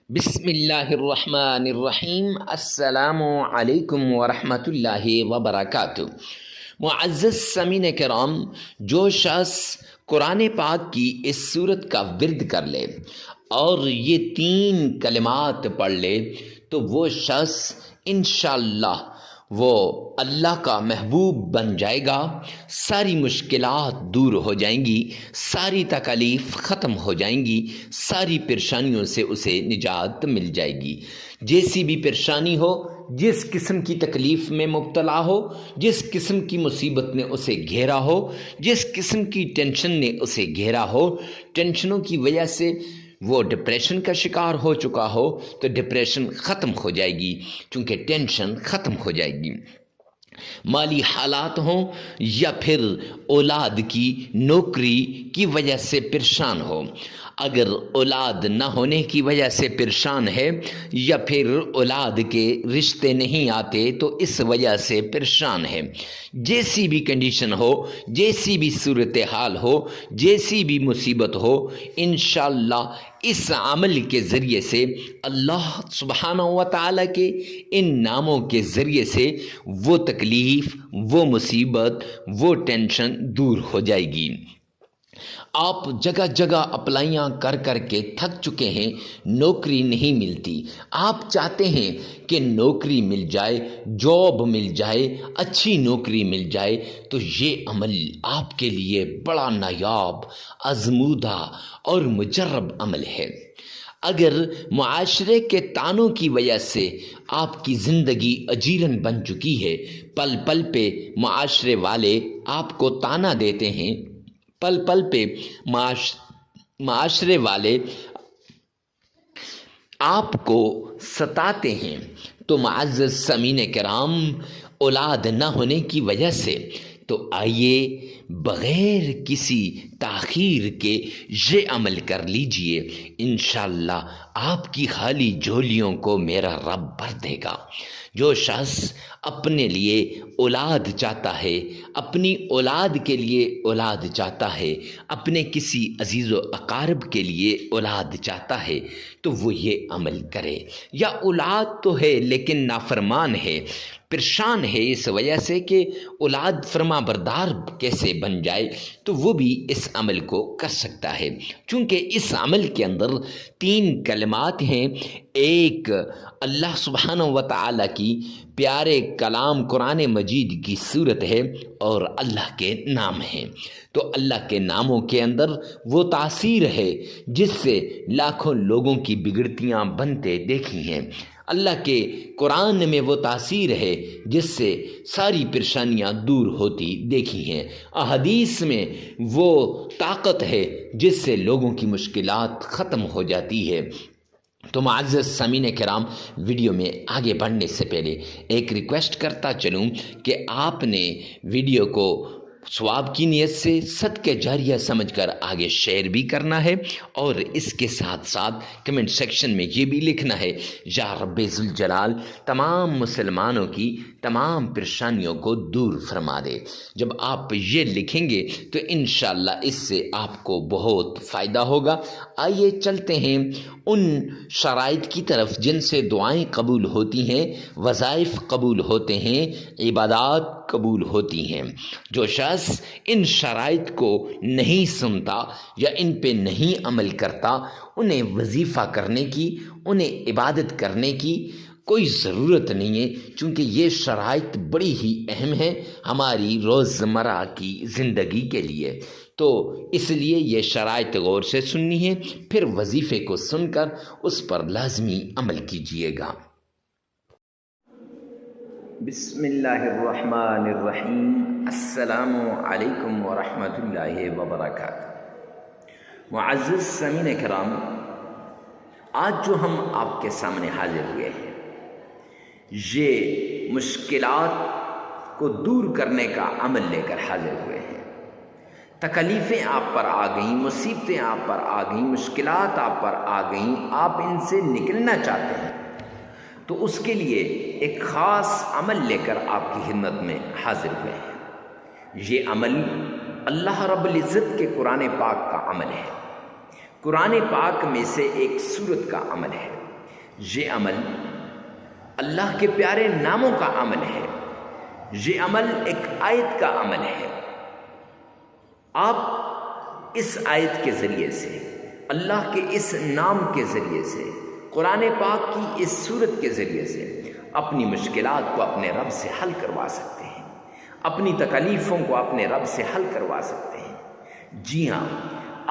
بسم اللہ الرحمن الرحیم۔ السلام علیکم ورحمۃ اللہ وبرکاتہ۔ معزز سامعین کرام، جو شخص قرآن پاک کی اس سورت کا ورد کر لے اور یہ 3 کلمات پڑھ لے تو وہ شخص انشاءاللہ وہ اللہ کا محبوب بن جائے گا، ساری مشکلات دور ہو جائیں گی، ساری تکالیف ختم ہو جائیں گی، ساری پریشانیوں سے اسے نجات مل جائے گی۔ جیسی بھی پریشانی ہو، جس قسم کی تکلیف میں مبتلا ہو، جس قسم کی مصیبت نے اسے گھیرا ہو، جس قسم کی ٹینشن نے اسے گھیرا ہو، ٹینشنوں کی وجہ سے وہ ڈپریشن کا شکار ہو چکا ہو تو ڈپریشن ختم ہو جائے گی، چونکہ ٹینشن ختم ہو جائے گی۔ مالی حالات ہوں یا پھر اولاد کی نوکری کی وجہ سے پریشان ہو، اگر اولاد نہ ہونے کی وجہ سے پریشان ہے یا پھر اولاد کے رشتے نہیں آتے تو اس وجہ سے پریشان ہے، جیسی بھی کنڈیشن ہو، جیسی بھی صورتحال ہو، جیسی بھی مصیبت ہو، انشاءاللہ اس عمل کے ذریعے سے اللہ سبحانہ و تعالیٰ کے ان ناموں کے ذریعے سے وہ تکلیف، وہ مصیبت، وہ ٹینشن دور ہو جائے گی۔ آپ جگہ جگہ اپلائیاں کر کر کے تھک چکے ہیں، نوکری نہیں ملتی، آپ چاہتے ہیں کہ نوکری مل جائے، جاب مل جائے، اچھی نوکری مل جائے، تو یہ عمل آپ کے لیے بڑا نایاب، آزمودہ اور مجرب عمل ہے۔ اگر معاشرے کے تانوں کی وجہ سے آپ کی زندگی اجیرن بن چکی ہے، پل پل پہ معاشرے والے آپ کو تانا دیتے ہیں، پل پل پہ معاشرے والے آپ کو ستاتے ہیں، تو معزز سامعین کرام، اولاد نہ ہونے کی وجہ سے تو آئیے بغیر کسی تاخیر کے یہ عمل کر لیجئے، انشاءاللہ آپ کی خالی جھولیوں کو میرا رب بھر دے گا۔ جو شخص اپنے لیے اولاد چاہتا ہے، اپنی اولاد کے لیے اولاد چاہتا ہے، اپنے کسی عزیز و اقارب کے لیے اولاد چاہتا ہے تو وہ یہ عمل کرے۔ یا اولاد تو ہے لیکن نافرمان ہے، پریشان ہے اس وجہ سے کہ اولاد فرما بردار کیسے بن جائے، تو وہ بھی اس عمل کو کر سکتا ہے، چونکہ اس عمل کے اندر 3 کلمات ہیں۔ ایک اللہ سبحانہ و تعالیٰ کی پیارے کلام قرآن مجید کی صورت ہے اور اللہ کے نام ہیں، تو اللہ کے ناموں کے اندر وہ تاثیر ہے جس سے لاکھوں لوگوں کی بگڑتیاں بنتے دیکھی ہیں، اللہ کے قرآن میں وہ تاثیر ہے جس سے ساری پریشانیاں دور ہوتی دیکھی ہیں، احادیث میں وہ طاقت ہے جس سے لوگوں کی مشکلات ختم ہو جاتی ہے۔ تو معزز سامعین کرام، ویڈیو میں آگے بڑھنے سے پہلے ایک ریکویسٹ کرتا چلوں کہ آپ نے ویڈیو کو ثواب کی نیت سے صدقہ جاریہ سمجھ کر آگے شیئر بھی کرنا ہے، اور اس کے ساتھ ساتھ کمنٹ سیکشن میں یہ بھی لکھنا ہے، یا رب ذوالجلال تمام مسلمانوں کی تمام پریشانیوں کو دور فرما دے۔ جب آپ یہ لکھیں گے تو انشاءاللہ اس سے آپ کو بہت فائدہ ہوگا۔ آئیے چلتے ہیں ان شرائط کی طرف جن سے دعائیں قبول ہوتی ہیں، وظائف قبول ہوتے ہیں، عبادات قبول ہوتی ہیں۔ جو شخص ان شرائط کو نہیں سنتا یا ان پہ نہیں عمل کرتا، انہیں وظیفہ کرنے کی، انہیں عبادت کرنے کی کوئی ضرورت نہیں ہے، چونکہ یہ شرائط بڑی ہی اہم ہیں ہماری روزمرہ کی زندگی کے لیے، تو اس لیے یہ شرائط غور سے سننی ہے، پھر وظیفے کو سن کر اس پر لازمی عمل کیجیے گا۔ بسم اللہ الرحمن الرحیم۔ السلام علیکم ورحمۃ اللہ وبرکاتہ۔ معزز سامعین کرام، آج جو ہم آپ کے سامنے حاضر ہوئے ہیں، یہ مشکلات کو دور کرنے کا عمل لے کر حاضر ہوئے ہیں۔ تکلیفیں آپ پر آ گئیں، مصیبتیں آپ پر آ گئیں، مشکلات آپ پر آ گئیں، آپ ان سے نکلنا چاہتے ہیں، تو اس کے لیے ایک خاص عمل لے کر آپ کی خدمت میں حاضر ہوئے ہیں۔ یہ عمل اللہ رب العزت کے قرآن پاک کا عمل ہے، قرآن پاک میں سے ایک سورت کا عمل ہے۔ یہ عمل اللہ کے پیارے ناموں کا عمل ہے، یہ عمل ایک آیت کا عمل ہے۔ آپ اس آیت کے ذریعے سے، اللہ کے اس نام کے ذریعے سے، قرآن پاک کی اس سورت کے ذریعے سے اپنی مشکلات کو اپنے رب سے حل کروا سکتے ہیں، اپنی تکلیفوں کو اپنے رب سے حل کروا سکتے ہیں۔ جی ہاں،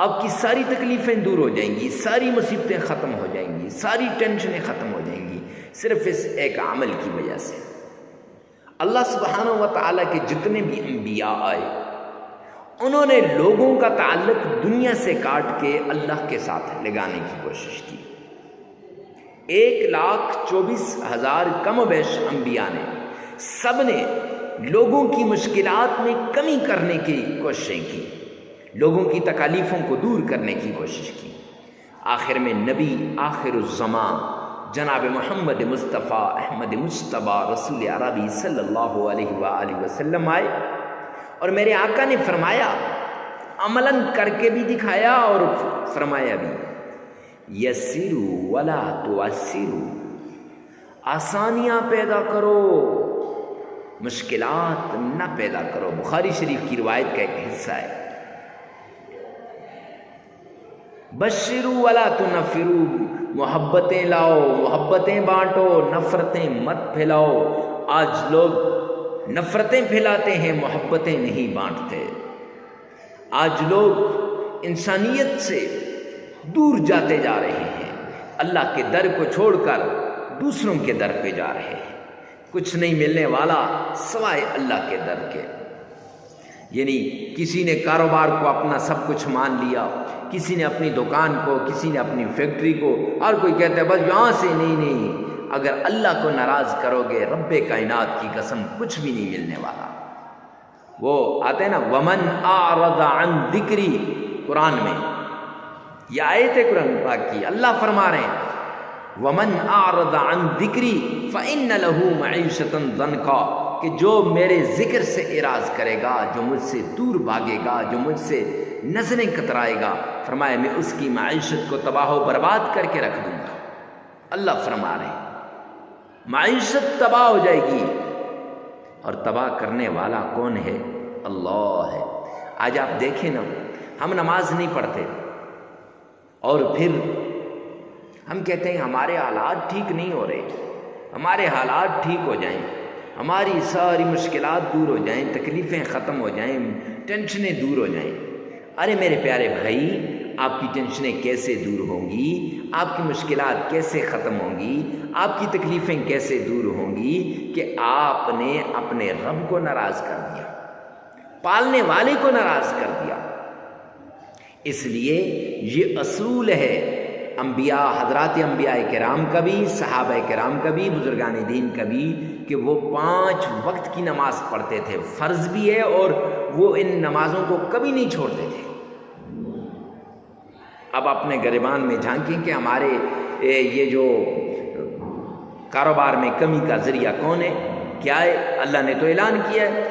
آپ کی ساری تکلیفیں دور ہو جائیں گی، ساری مصیبتیں ختم ہو جائیں گی، ساری ٹینشنیں ختم ہو جائیں گی، صرف اس ایک عمل کی وجہ سے۔ اللہ سبحانہ و تعالیٰ کے جتنے بھی انبیاء آئے، انہوں نے لوگوں کا تعلق دنیا سے کاٹ کے اللہ کے ساتھ لگانے کی کوشش کی۔ 1,24,000 کم و بیش انبیاء نے، سب نے لوگوں کی مشکلات میں کمی کرنے کی کوششیں کی، لوگوں کی تکالیفوں کو دور کرنے کی کوشش کی۔ آخر میں نبی آخر الزمان جناب محمد مصطفیٰ احمد مجتبیٰ رسول عربی صلی اللہ علیہ وآلہ وسلم آئے، اور میرے آقا نے فرمایا، عملاً کر کے بھی دکھایا اور فرمایا بھی، یسروا ولا تعسروا، آسانیاں پیدا کرو، مشکلات نہ پیدا کرو۔ بخاری شریف کی روایت کا ایک حصہ ہے، بشروا ولا تنفروا، محبتیں لاؤ، محبتیں بانٹو، نفرتیں مت پھیلاؤ۔ آج لوگ نفرتیں پھیلاتے ہیں، محبتیں نہیں بانٹتے۔ آج لوگ انسانیت سے دور جاتے جا رہے ہیں، اللہ کے در کو چھوڑ کر دوسروں کے در پہ جا رہے ہیں۔ کچھ نہیں ملنے والا سوائے اللہ کے در کے۔ یعنی کسی نے کاروبار کو اپنا سب کچھ مان لیا، کسی نے اپنی دکان کو، کسی نے اپنی فیکٹری کو، اور کوئی کہتا ہے بس یہاں سے نہیں، اگر اللہ کو ناراض کرو گے، رب کائنات کی قسم کچھ بھی نہیں ملنے والا۔ وہ آتے ہیں نا، ومن اعرض عن ذکری، قرآن میں یہ آیت ہے قرآن پاک کی، اللہ فرما رہے ہیں ومن اعرض عن ذکری فإن له معیشۃ ضنکا، کہ جو میرے ذکر سے اعراض کرے گا، جو مجھ سے دور بھاگے گا، جو مجھ سے نظریں کترائے گا، فرمایا میں اس کی معیشت کو تباہ و برباد کر کے رکھ دوں گا۔ اللہ فرما رہے ہیں معیشت تباہ ہو جائے گی، اور تباہ کرنے والا کون ہے؟ اللہ ہے۔ آج آپ دیکھیں نا، ہم نماز نہیں پڑھتے اور پھر ہم کہتے ہیں ہمارے حالات ٹھیک نہیں ہو رہے، ہمارے حالات ٹھیک ہو جائیں، ہماری ساری مشکلات دور ہو جائیں، تکلیفیں ختم ہو جائیں، ٹینشنیں دور ہو جائیں۔ ارے میرے پیارے بھائی، آپ کی ٹینشنیں کیسے دور ہوں گی؟ آپ کی مشکلات کیسے ختم ہوں گی؟ آپ کی تکلیفیں کیسے دور ہوں گی کہ آپ نے اپنے رب کو ناراض کر دیا، پالنے والے کو ناراض کر دیا۔ اس لیے یہ اصول ہے انبیاء، حضرات انبیاء کرام کا بھی، صحابہ کرام کا بھی، بزرگان دین کا بھی، کہ وہ 5 وقت کی نماز پڑھتے تھے، فرض بھی ہے، اور وہ ان نمازوں کو کبھی نہیں چھوڑتے تھے۔ اب اپنے گریبان میں جھانکیں کہ ہمارے یہ جو کاروبار میں کمی کا ذریعہ کون ہے؟ کیا ہے؟ اللہ نے تو اعلان کیا ہے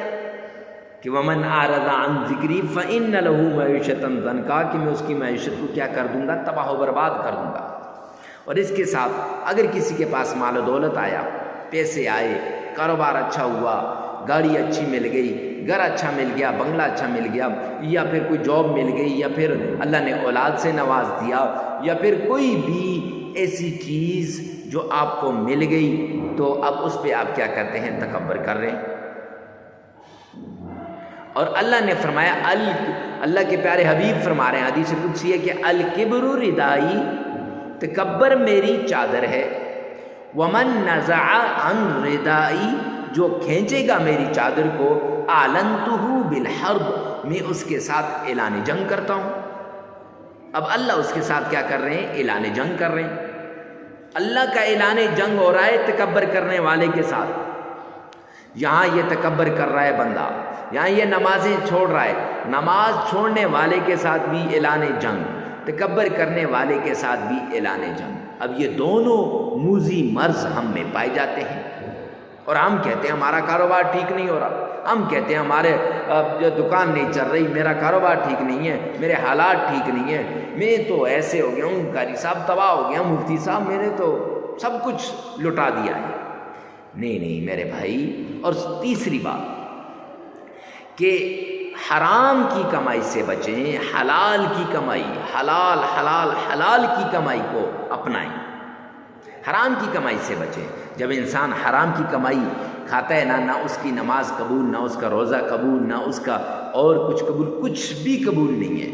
کہ ومن اعرض عن ذکری فإن له معیشۃ ضنکا، کہ میں اس کی معیشت کو کیا کر دوں گا؟ تباہ و برباد کر دوں گا۔ اور اس کے ساتھ اگر کسی کے پاس مال و دولت آیا، پیسے آئے، کاروبار اچھا ہوا، گاڑی اچھی مل گئی، گھر اچھا مل گیا، بنگلہ اچھا مل گیا، یا پھر کوئی جاب مل گئی، یا پھر اللہ نے اولاد سے نواز دیا، یا پھر کوئی بھی ایسی چیز جو آپ کو مل گئی، تو اب اس پہ آپ کیا کرتے ہیں؟ تکبر کر رہے ہیں۔ اور اللہ نے فرمایا، اللہ کے پیارے حبیب فرما رہے ہیں، حدیث قدسی ہے کہ الکبر ردائی، تکبر میری چادر ہے، ومن نزع عن ردائی، جو کھینچے گا میری چادر کو، اعلنتہ بالحرب، میں اس کے ساتھ اعلان جنگ کرتا ہوں۔ اب اللہ اس کے ساتھ کیا کر رہے ہیں؟ اعلان جنگ کر رہے ہیں۔ اللہ کا اعلان جنگ ہو رہا ہے تکبر کرنے والے کے ساتھ۔ یہاں یہ تکبر کر رہا ہے بندہ، یہاں یہ نمازیں چھوڑ رہا ہے، نماز چھوڑنے والے کے ساتھ بھی اعلان جنگ، تکبر کرنے والے کے ساتھ بھی اعلان جنگ۔ اب یہ دونوں موذی مرض ہم میں پائے جاتے ہیں۔ اور ہم کہتے ہیں ہمارا کاروبار ٹھیک نہیں ہو رہا، ہم کہتے ہیں ہمارے جو دکان نہیں چل رہی، میرا کاروبار ٹھیک نہیں ہے، میرے حالات ٹھیک نہیں ہیں، میں تو ایسے ہو گیا ہوں، قاری صاحب تباہ ہو گیا، مفتی صاحب میں نے تو سب کچھ لٹا دیا ہے۔ نہیں میرے بھائی۔ اور تیسری بات کہ حرام کی کمائی سے بچیں، حلال کی کمائی، حلال کی کمائی کو اپنائیں، حرام کی کمائی سے بچیں۔ جب انسان حرام کی کمائی کھاتا ہے نہ اس کی نماز قبول، نہ اس کا روزہ قبول، نہ اس کا اور کچھ قبول، کچھ بھی قبول نہیں ہے،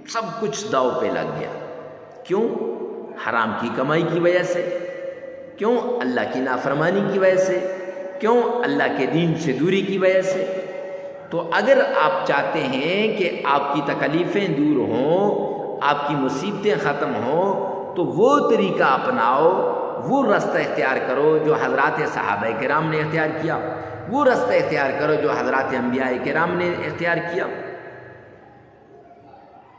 سب کچھ داؤ پہ لگ گیا۔ کیوں؟ حرام کی کمائی کی وجہ سے۔ کیوں؟ اللہ کی نافرمانی کی وجہ سے۔ کیوں؟ اللہ کے دین سے دوری کی وجہ سے۔ تو اگر آپ چاہتے ہیں کہ آپ کی تکلیفیں دور ہوں، آپ کی مصیبتیں ختم ہوں، تو وہ طریقہ اپناؤ، وہ رستہ اختیار کرو جو حضرات صحابہ کرام نے اختیار کیا، وہ رستہ اختیار کرو جو حضرات انبیاء کرام نے اختیار کیا۔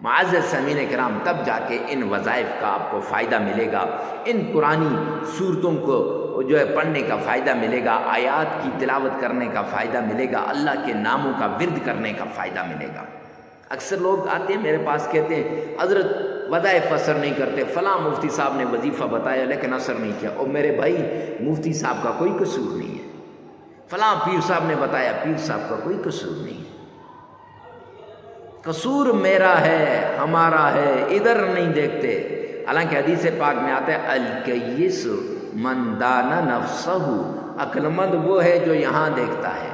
معزز سامعین کرام، تب جا کے ان وظائف کا آپ کو فائدہ ملے گا، ان قرآنی صورتوں کو جو ہے پڑھنے کا فائدہ ملے گا، آیات کی تلاوت کرنے کا فائدہ ملے گا، اللہ کے ناموں کا ورد کرنے کا فائدہ ملے گا۔ اکثر لوگ آتے ہیں میرے پاس، کہتے ہیں حضرت وظائف اثر نہیں کرتے، فلاں مفتی صاحب نے وظیفہ بتایا لیکن اثر نہیں کیا۔ اور میرے بھائی، مفتی صاحب کا کوئی قصور نہیں ہے، فلاں پیر صاحب نے بتایا، پیر صاحب کا کوئی قصور نہیں ہے، قصور میرا ہے، ہمارا ہے، ادھر نہیں دیکھتے۔ حالانکہ حدیث پاک میں آتا ہے الکیس من دان نفسہ، عقل مند وہ ہے جو یہاں دیکھتا ہے،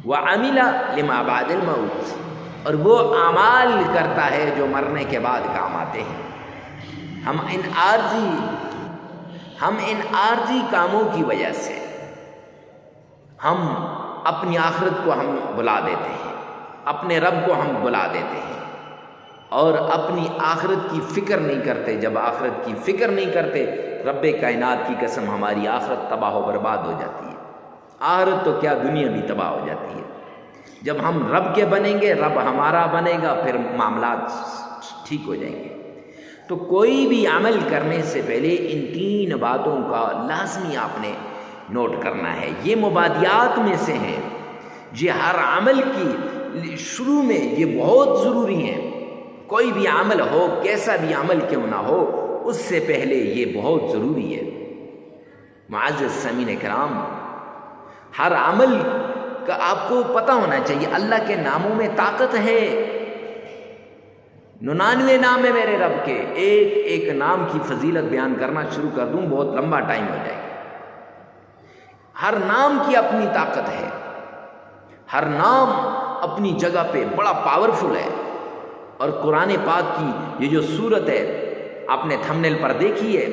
وعمل لما بعد الموت، اور وہ اعمال کرتا ہے جو مرنے کے بعد کام آتے ہیں۔ ہم ان عارضی کاموں کی وجہ سے ہم اپنی آخرت کو ہم بلا دیتے ہیں، اپنے رب کو ہم بلا دیتے ہیں، اور اپنی آخرت کی فکر نہیں کرتے۔ جب آخرت کی فکر نہیں کرتے، رب کائنات کی قسم ہماری آخرت تباہ و برباد ہو جاتی ہے۔ آخرت تو کیا، دنیا بھی تباہ ہو جاتی ہے۔ جب ہم رب کے بنیں گے، رب ہمارا بنے گا، پھر معاملات ٹھیک ہو جائیں گے۔ تو کوئی بھی عمل کرنے سے پہلے ان تین باتوں کا لازمی آپ نے نوٹ کرنا ہے۔ یہ مبادیات میں سے ہیں، یہ ہر عمل کی شروع میں یہ بہت ضروری ہیں۔ کوئی بھی عمل ہو، کیسا بھی عمل کیوں نہ ہو، اس سے پہلے یہ بہت ضروری ہے۔ معزز سامعین کرام، ہر عمل کا آپ کو پتہ ہونا چاہیے اللہ کے ناموں میں طاقت ہے۔ 99 نام ہے میرے رب کے، ایک ایک نام کی فضیلت بیان کرنا شروع کر دوں بہت لمبا ٹائم ہو جائے گا۔ ہر نام کی اپنی طاقت ہے، ہر نام اپنی جگہ پہ بڑا پاورفل ہے۔ اور قرآن پاک کی یہ جو صورت ہے آپ نے تھمبنیل پر دیکھی ہے،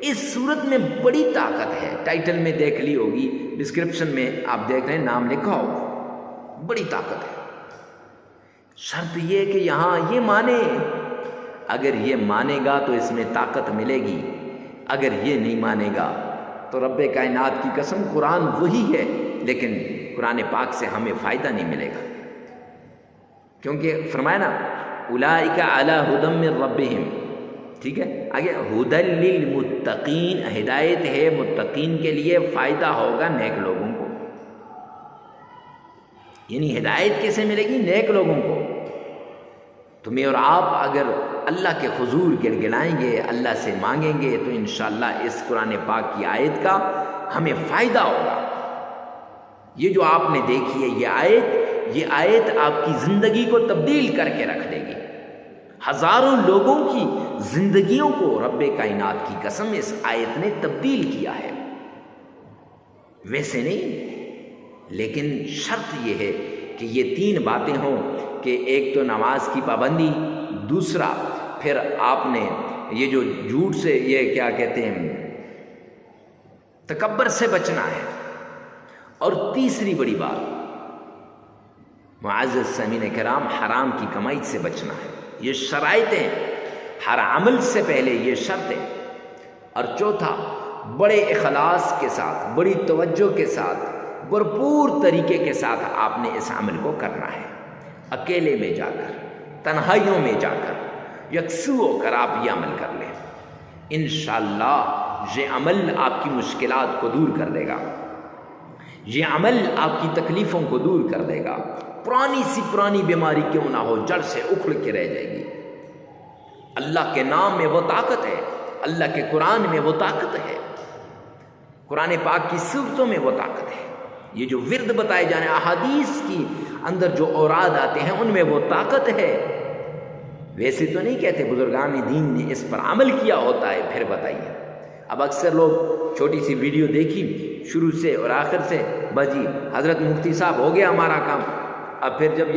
اس صورت میں بڑی طاقت ہے۔ ٹائٹل میں دیکھ لی ہوگی، ڈسکرپشن میں آپ دیکھ رہے ہیں نام لکھا ہوگا، بڑی طاقت ہے۔ شرط یہ کہ یہاں یہ مانے، اگر یہ مانے گا تو اس میں طاقت ملے گی، اگر یہ نہیں مانے گا تو رب کائنات کی قسم قرآن وہی ہے لیکن قرآن پاک سے ہمیں فائدہ نہیں ملے گا۔ کیونکہ فرمایا نا اولئک علی ھدی من ربہم، ٹھیک ہے، آگے ھدی للمتقین، ہدایت ہے متقین کے لیے، فائدہ ہوگا نیک لوگوں کو۔ یعنی ہدایت کیسے ملے گی؟ نیک لوگوں کو۔ تمہیں اور آپ اگر اللہ کے حضور گڑگڑائیں گے، اللہ سے مانگیں گے، تو انشاءاللہ اس قرآن پاک کی آیت کا ہمیں فائدہ ہوگا۔ یہ جو آپ نے دیکھی ہے یہ آیت آپ کی زندگی کو تبدیل کر کے رکھ دے گی۔ ہزاروں لوگوں کی زندگیوں کو رب کائنات کی قسم اس آیت نے تبدیل کیا ہے۔ ویسے نہیں، لیکن شرط یہ ہے کہ یہ تین باتیں ہوں کہ ایک تو نماز کی پابندی، دوسرا پھر آپ نے یہ جو جھوٹ سے، یہ کیا کہتے ہیں، تکبر سے بچنا ہے، اور تیسری بڑی بات معزز سامعین کرام حرام کی کمائی سے بچنا ہے۔ یہ شرائطیں ہر عمل سے پہلے یہ شرطیں، اور چوتھا بڑے اخلاص کے ساتھ، بڑی توجہ کے ساتھ، بھرپور طریقے کے ساتھ آپ نے اس عمل کو کرنا ہے۔ اکیلے میں جا کر، تنہائیوں میں جا کر، یکسو ہو کر آپ یہ عمل کر لیں، انشاءاللہ یہ عمل آپ کی مشکلات کو دور کر دے گا، یہ عمل آپ کی تکلیفوں کو دور کر دے گا۔ پرانی سی پرانی بیماری کیوں نہ ہو، جڑ سے اکھڑ کے رہ جائے گی۔ اللہ کے نام میں وہ طاقت ہے، اللہ کے قرآن میں وہ طاقت ہے، قرآن پاک کی صورتوں میں وہ طاقت ہے۔ یہ جو ورد بتائے جانے احادیث کی اندر جو اوراد آتے ہیں ان میں وہ طاقت ہے۔ ویسے تو نہیں کہتے، بزرگان دین نے اس پر عمل کیا ہوتا ہے، پھر بتائیے۔ اب اکثر لوگ چھوٹی سی ویڈیو دیکھی شروع سے اور آخر سے، بس جی حضرت مفتی صاحب ہو گیا ہمارا کام۔ اب پھر جب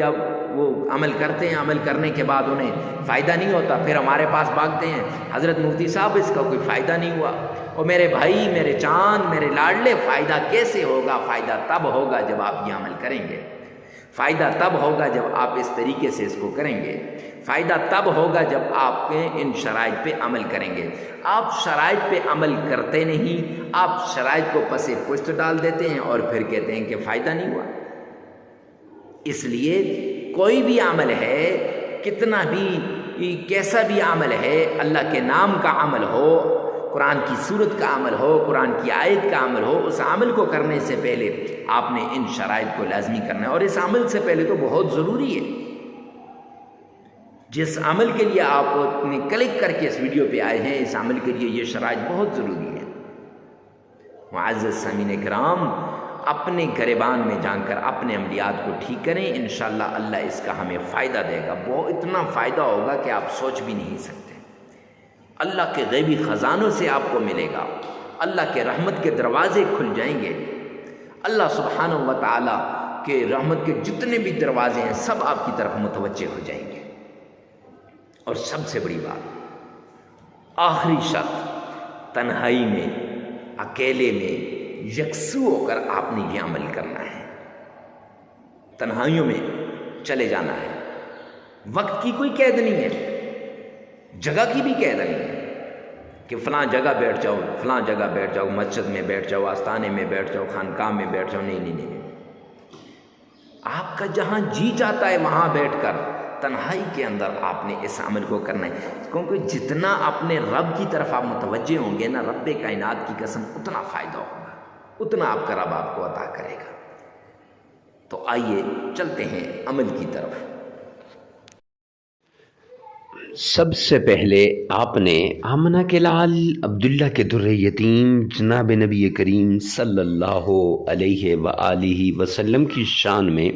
وہ عمل کرتے ہیں، عمل کرنے کے بعد انہیں فائدہ نہیں ہوتا، پھر ہمارے پاس بھاگتے ہیں، حضرت مفتی صاحب اس کا کوئی فائدہ نہیں ہوا۔ اور میرے بھائی، میرے چاند، میرے لاڈلے، فائدہ کیسے ہوگا؟ فائدہ تب ہوگا جب آپ یہ عمل کریں گے، فائدہ تب ہوگا جب آپ اس طریقے سے اس کو کریں گے، فائدہ تب ہوگا جب آپ کے ان شرائط پہ عمل کریں گے۔ آپ شرائط پہ عمل کرتے نہیں، آپ شرائط کو پس پشت ڈال دیتے ہیں اور پھر کہتے ہیں کہ فائدہ نہیں ہوا۔ اس لیے کوئی بھی عمل ہے، کتنا بھی کیسا بھی عمل ہے، اللہ کے نام کا عمل ہو، قرآن کی سورت کا عمل ہو، قرآن کی آیت کا عمل ہو، اس عمل کو کرنے سے پہلے آپ نے ان شرائط کو لازمی کرنا ہے۔ اور اس عمل سے پہلے تو بہت ضروری ہے، جس عمل کے لیے آپ نے کلک کر کے اس ویڈیو پہ آئے ہیں، اس عمل کے لیے یہ شرائط بہت ضروری ہے۔ معزز سامعین کرام، اپنے گریبان میں جان کر اپنے عملیات کو ٹھیک کریں، انشاءاللہ اللہ اس کا ہمیں فائدہ دے گا۔ وہ اتنا فائدہ ہوگا کہ آپ سوچ بھی نہیں سکتے۔ اللہ کے غیبی خزانوں سے آپ کو ملے گا، اللہ کے رحمت کے دروازے کھل جائیں گے، اللہ سبحانہ و تعالیٰ کے رحمت کے جتنے بھی دروازے ہیں سب آپ کی طرف متوجہ ہو جائیں گے۔ اور سب سے بڑی بات، آخری شرط، تنہائی میں، اکیلے میں یکسو ہو کر آپ نے یہ عمل کرنا ہے۔ تنہائیوں میں چلے جانا ہے، وقت کی کوئی قید نہیں ہے، جگہ کی بھی قید نہیں ہے کہ فلاں جگہ بیٹھ جاؤ، فلاں جگہ بیٹھ جاؤ، مسجد میں بیٹھ جاؤ، آستانے میں بیٹھ جاؤ، خانقاہ میں بیٹھ جاؤ، نہیں۔ آپ کا جہاں جی چاہتا ہے وہاں بیٹھ کر تنہائی کے اندر آپ نے اس عمل کو کرنا ہے، کیونکہ جتنا اپنے رب کی طرف آپ متوجہ ہوں گے نا، رب کائنات کی قسم، اتنا فائدہ ہوگا، اتنا آپ کا رب آپ کو عطا کرے گا۔ تو آئیے چلتے ہیں عمل کی طرف۔ سب سے پہلے آپ نے آمنہ کے لال عبداللہ کے در یتیم جناب نبی کریم صلی اللہ علیہ وآلہ وسلم کی شان میں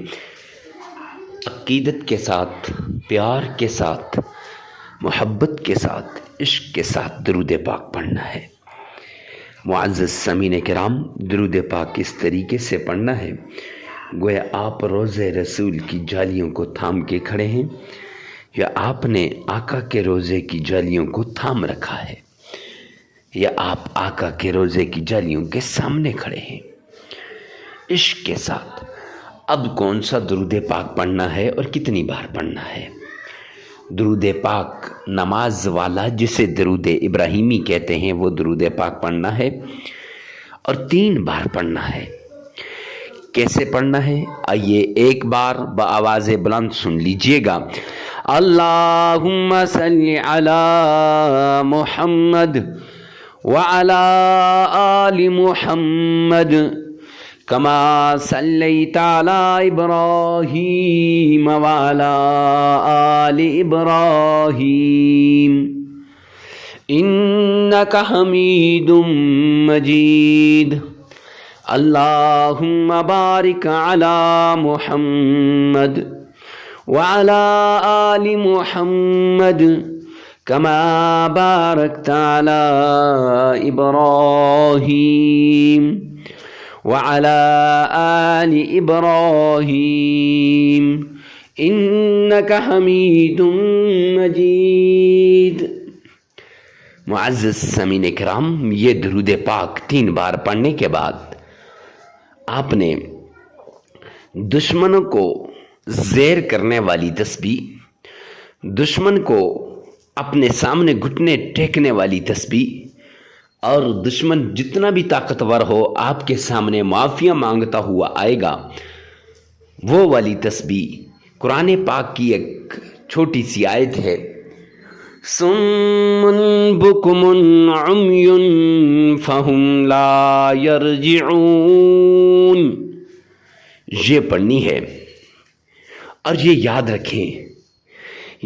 عقیدت کے ساتھ، پیار کے ساتھ، محبت کے ساتھ، عشق کے ساتھ درود پاک پڑھنا ہے۔ معزز سامعین کرام، درود پاک اس طریقے سے پڑھنا ہے گویا آپ روضہ رسول کی جالیوں کو تھام کے کھڑے ہیں، یا آپ نے آقا کے روضے کی جالیوں کو تھام رکھا ہے، یا آپ آقا کے روضے کی جالیوں کے سامنے کھڑے ہیں، عشق کے ساتھ۔ اب کون سا درود پاک پڑھنا ہے اور کتنی بار پڑھنا ہے؟ درود پاک نماز والا، جسے درود ابراہیمی کہتے ہیں، وہ درود پاک پڑھنا ہے اور 3 بار پڑھنا ہے۔ کیسے پڑھنا ہے؟ آئیے ایک بار بآواز بلند سن لیجئے گا۔ اللہم صلی علی محمد وعلی آل محمد کما صلیت علی ابراہیم وعلی آل ابراہیم انک حمید مجید۔ اللہم بارک علی محمد وعلی آل محمد کما بارکت علی ابراہیم وعلی آل ابراہیم انک حمید مجید۔ معزز سامعین کرام، یہ درود پاک 3 بار پڑھنے کے بعد آپ نے دشمنوں کو زیر کرنے والی تسبیح، دشمن کو اپنے سامنے گھٹنے ٹیکنے والی تسبیح، اور دشمن جتنا بھی طاقتور ہو آپ کے سامنے معافیاں مانگتا ہوا آئے گا، وہ والی تسبیح۔ قرآن پاک کی ایک چھوٹی سی آیت ہے، صم بکم عمی فہم لا یرجعون. یہ پڑھنی ہے اور یہ یاد رکھیں،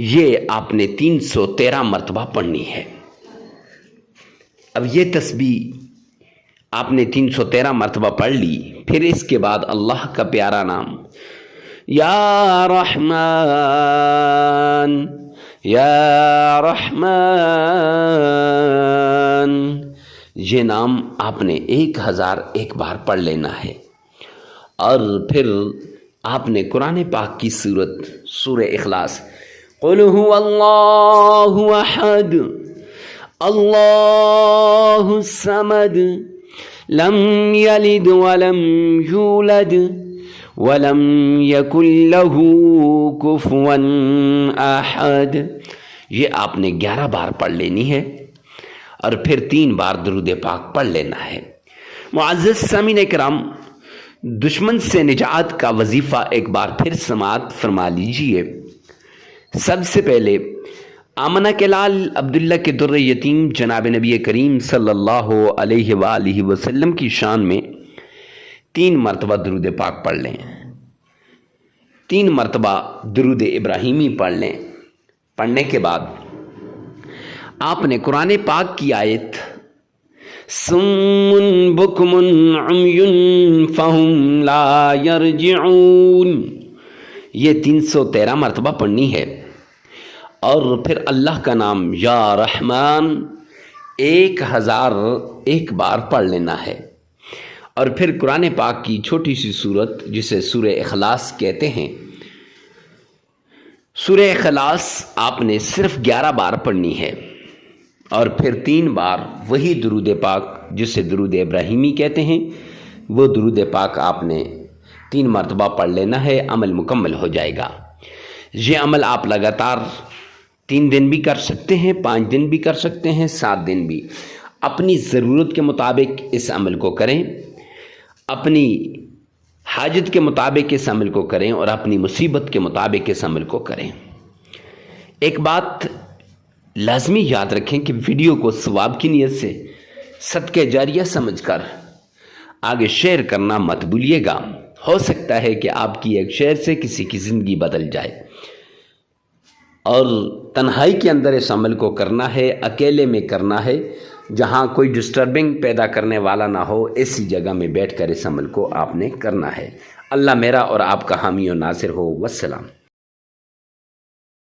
یہ آپ نے 313 مرتبہ پڑھنی ہے. اب یہ تسبیح آپ نے 313 مرتبہ پڑھ لی، پھر اس کے بعد اللہ کا پیارا نام یا رحمان یا رحمان، یہ نام آپ نے 1001 بار پڑھ لینا ہے. اور پھر آپ نے قرآن پاک کی سورہ اخلاص قل هو اللہ احد اللہ الصمد لم یلد ولم یولد ولم یکن له کفوا احد، یہ آپ نے 11 بار پڑھ لینی ہے اور پھر 3 بار درود پاک پڑھ لینا ہے. معزز سامعین کرام، دشمن سے نجات کا وظیفہ ایک بار پھر سماعت فرما لیجئے. سب سے پہلے آمنہ کے لال عبداللہ کے در یتیم جناب نبی کریم صلی اللہ علیہ وآلہ وسلم کی شان میں 3 مرتبہ درود پاک پڑھ لیں، 3 مرتبہ درود ابراہیمی پڑھ لیں. پڑھنے کے بعد آپ نے قرآن پاک کی آیت صم بکم عمی فہم لا یرجعون یہ 313 مرتبہ پڑھنی ہے، اور پھر اللہ کا نام یا رحمان 1001 بار پڑھ لینا ہے. اور پھر قرآن پاک کی چھوٹی سی سورت جسے سورہ اخلاص کہتے ہیں، سورہ اخلاص آپ نے صرف 11 بار پڑھنی ہے، اور پھر 3 بار وہی درود پاک جسے درود ابراہیمی کہتے ہیں، وہ درود پاک آپ نے 3 مرتبہ پڑھ لینا ہے. عمل مکمل ہو جائے گا. یہ عمل آپ لگاتار 3 دن بھی کر سکتے ہیں، 5 دن بھی کر سکتے ہیں، 7 دن بھی. اپنی ضرورت کے مطابق اس عمل کو کریں، اپنی حاجت کے مطابق اس عمل کو کریں، اور اپنی مصیبت کے مطابق اس عمل کو کریں. ایک بات لازمی یاد رکھیں کہ ویڈیو کو ثواب کی نیت سے صدقہ جاریہ سمجھ کر آگے شیئر کرنا مت بھولیے گا. ہو سکتا ہے کہ آپ کی ایک شیئر سے کسی کی زندگی بدل جائے. اور تنہائی کے اندر اس عمل کو کرنا ہے، اکیلے میں کرنا ہے، جہاں کوئی ڈسٹربنگ پیدا کرنے والا نہ ہو، ایسی جگہ میں بیٹھ کر اس عمل کو آپ نے کرنا ہے. اللہ میرا اور آپ کا حامی و ناصر ہو. والسلام.